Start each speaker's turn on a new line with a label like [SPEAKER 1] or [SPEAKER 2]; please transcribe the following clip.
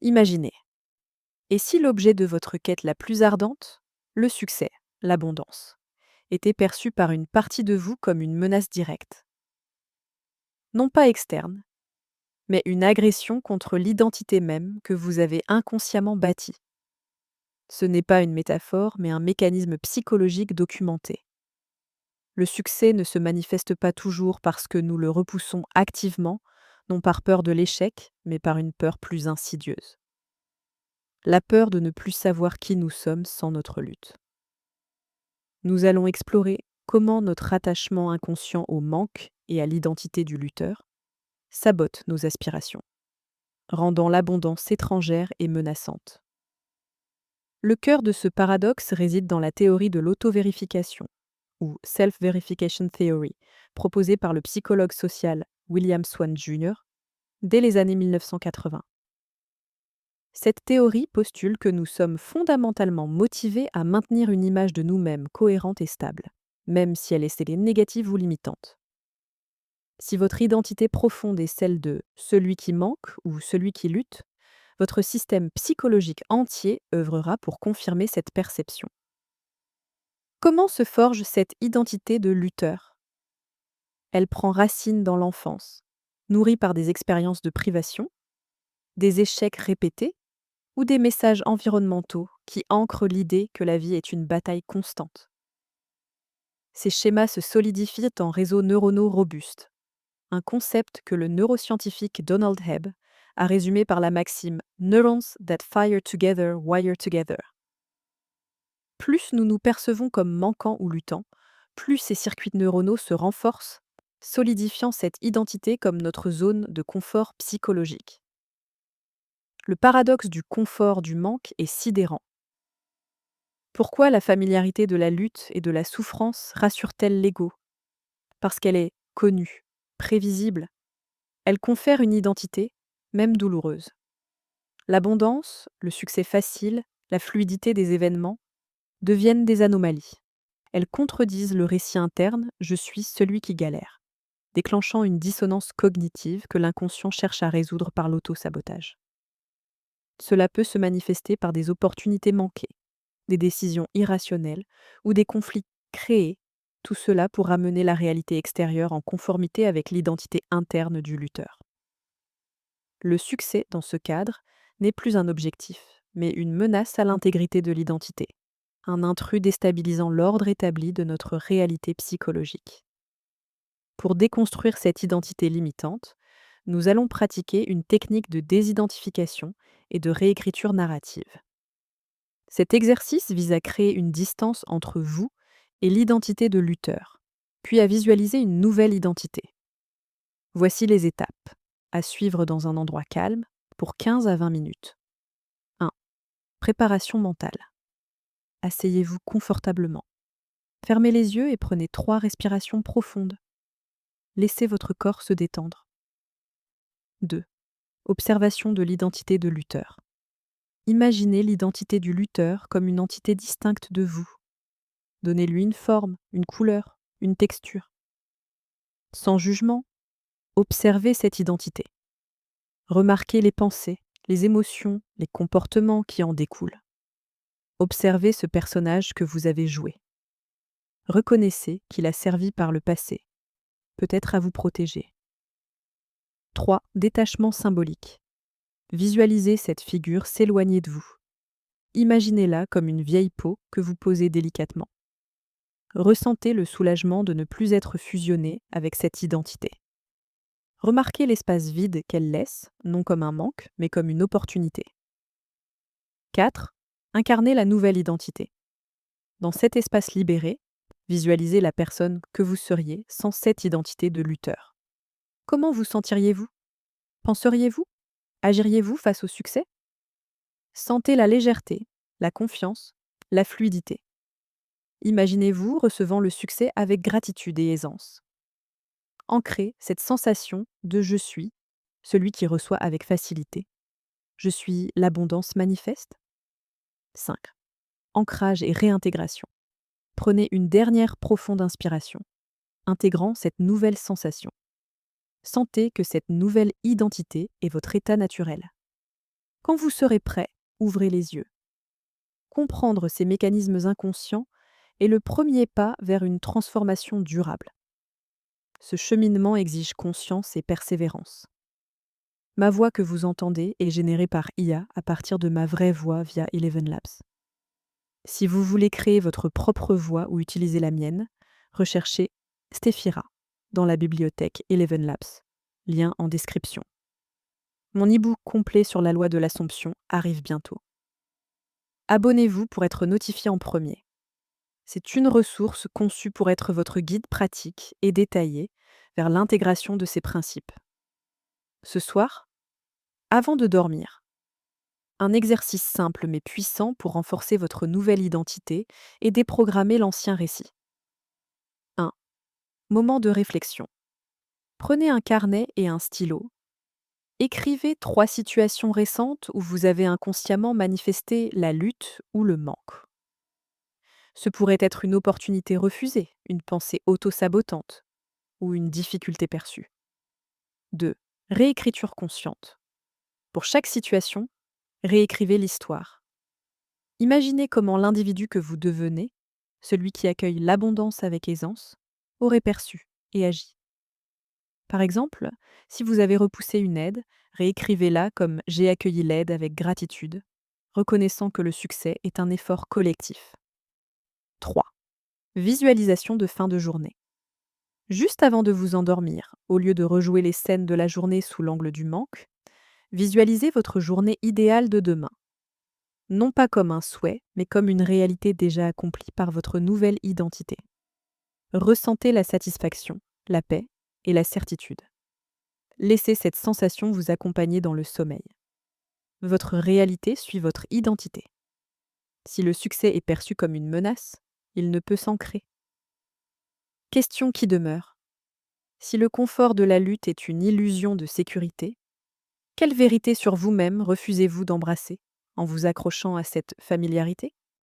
[SPEAKER 1] Imaginez, et si l'objet de votre quête la plus ardente, le succès, l'abondance, était perçu par une partie de vous comme une menace directe, non pas externe, mais une agression contre l'identité même que vous avez inconsciemment bâtie. Ce n'est pas une métaphore, mais un mécanisme psychologique documenté. Le succès ne se manifeste pas toujours parce que nous le repoussons activement, non par peur de l'échec, mais par une peur plus insidieuse. La peur de ne plus savoir qui nous sommes sans notre lutte. Nous allons explorer comment notre attachement inconscient au manque et à l'identité du lutteur sabote nos aspirations, rendant l'abondance étrangère et menaçante. Le cœur de ce paradoxe réside dans la théorie de l'auto-vérification, ou Self-Verification Theory, proposée par le psychologue social William Swan Jr. dès les années 1980. Cette théorie postule que nous sommes fondamentalement motivés à maintenir une image de nous-mêmes cohérente et stable, même si elle est négative ou limitante. Si votre identité profonde est celle de celui qui manque ou celui qui lutte, votre système psychologique entier œuvrera pour confirmer cette perception. Comment se forge cette identité de lutteur? Elle prend racine dans l'enfance, nourrie par des expériences de privation, des échecs répétés ou des messages environnementaux qui ancrent l'idée que la vie est une bataille constante. Ces schémas se solidifient en réseaux neuronaux robustes, un concept que le neuroscientifique Donald Hebb a résumé par la maxime Neurons that fire together wire together. Plus nous nous percevons comme manquants ou luttants, plus ces circuits neuronaux se renforcent, solidifiant cette identité comme notre zone de confort psychologique. Le paradoxe du confort du manque est sidérant. Pourquoi la familiarité de la lutte et de la souffrance rassure-t-elle l'ego? Parce qu'elle est connue, prévisible. Elle confère une identité, même douloureuse. L'abondance, le succès facile, la fluidité des événements deviennent des anomalies. Elles contredisent le récit interne « je suis celui qui galère », déclenchant une dissonance cognitive que l'inconscient cherche à résoudre par l'auto-sabotage. Cela peut se manifester par des opportunités manquées, des décisions irrationnelles ou des conflits créés, tout cela pour amener la réalité extérieure en conformité avec l'identité interne du lutteur. Le succès, dans ce cadre, n'est plus un objectif, mais une menace à l'intégrité de l'identité, un intrus déstabilisant l'ordre établi de notre réalité psychologique. Pour déconstruire cette identité limitante, nous allons pratiquer une technique de désidentification et de réécriture narrative. Cet exercice vise à créer une distance entre vous et l'identité de lutteur, puis à visualiser une nouvelle identité. Voici les étapes à suivre dans un endroit calme pour 15 à 20 minutes. 1. Préparation mentale. Asseyez-vous confortablement. Fermez les yeux et prenez 3 respirations profondes. Laissez votre corps se détendre. 2. Observation de l'identité de lutteur. Imaginez l'identité du lutteur comme une entité distincte de vous. Donnez-lui une forme, une couleur, une texture. Sans jugement, observez cette identité. Remarquez les pensées, les émotions, les comportements qui en découlent. Observez ce personnage que vous avez joué. Reconnaissez qu'il a servi par le passé, peut-être à vous protéger. 3. Détachement symbolique. Visualisez cette figure s'éloigner de vous. Imaginez-la comme une vieille peau que vous posez délicatement. Ressentez le soulagement de ne plus être fusionné avec cette identité. Remarquez l'espace vide qu'elle laisse, non comme un manque, mais comme une opportunité. 4. Incarnez la nouvelle identité. Dans cet espace libéré, visualisez la personne que vous seriez sans cette identité de lutteur. Comment vous sentiriez-vous? Penseriez-vous? Agiriez-vous face au succès? Sentez la légèreté, la confiance, la fluidité. Imaginez-vous recevant le succès avec gratitude et aisance. Ancrez cette sensation de je suis, celui qui reçoit avec facilité. Je suis l'abondance manifeste. 5. Ancrage et réintégration. Prenez une dernière profonde inspiration, intégrant cette nouvelle sensation. Sentez que cette nouvelle identité est votre état naturel. Quand vous serez prêt, ouvrez les yeux. Comprendre ces mécanismes inconscients est le premier pas vers une transformation durable. Ce cheminement exige conscience et persévérance. Ma voix que vous entendez est générée par IA à partir de ma vraie voix via Eleven Labs. Si vous voulez créer votre propre voix ou utiliser la mienne, recherchez Stephira dans la bibliothèque Eleven Labs. Lien en description. Mon e-book complet sur la loi de l'Assomption arrive bientôt. Abonnez-vous pour être notifié en premier. C'est une ressource conçue pour être votre guide pratique et détaillé vers l'intégration de ces principes. Ce soir, avant de dormir, un exercice simple mais puissant pour renforcer votre nouvelle identité et déprogrammer l'ancien récit. 1. Moment de réflexion. Prenez un carnet et un stylo. Écrivez 3 situations récentes où vous avez inconsciemment manifesté la lutte ou le manque. Ce pourrait être une opportunité refusée, une pensée auto-sabotante ou une difficulté perçue. 2. Réécriture consciente. Pour chaque situation, réécrivez l'histoire. Imaginez comment l'individu que vous devenez, celui qui accueille l'abondance avec aisance, aurait perçu et agi. Par exemple, si vous avez repoussé une aide, réécrivez-la comme j'ai accueilli l'aide avec gratitude, reconnaissant que le succès est un effort collectif. 3. Visualisation de fin de journée. Juste avant de vous endormir, au lieu de rejouer les scènes de la journée sous l'angle du manque, visualisez votre journée idéale de demain. Non pas comme un souhait, mais comme une réalité déjà accomplie par votre nouvelle identité. Ressentez la satisfaction, la paix et la certitude. Laissez cette sensation vous accompagner dans le sommeil. Votre réalité suit votre identité. Si le succès est perçu comme une menace, il ne peut s'ancrer. Question qui demeure. Si le confort de la lutte est une illusion de sécurité, quelle vérité sur vous-même refusez-vous d'embrasser en vous accrochant à cette familiarité ?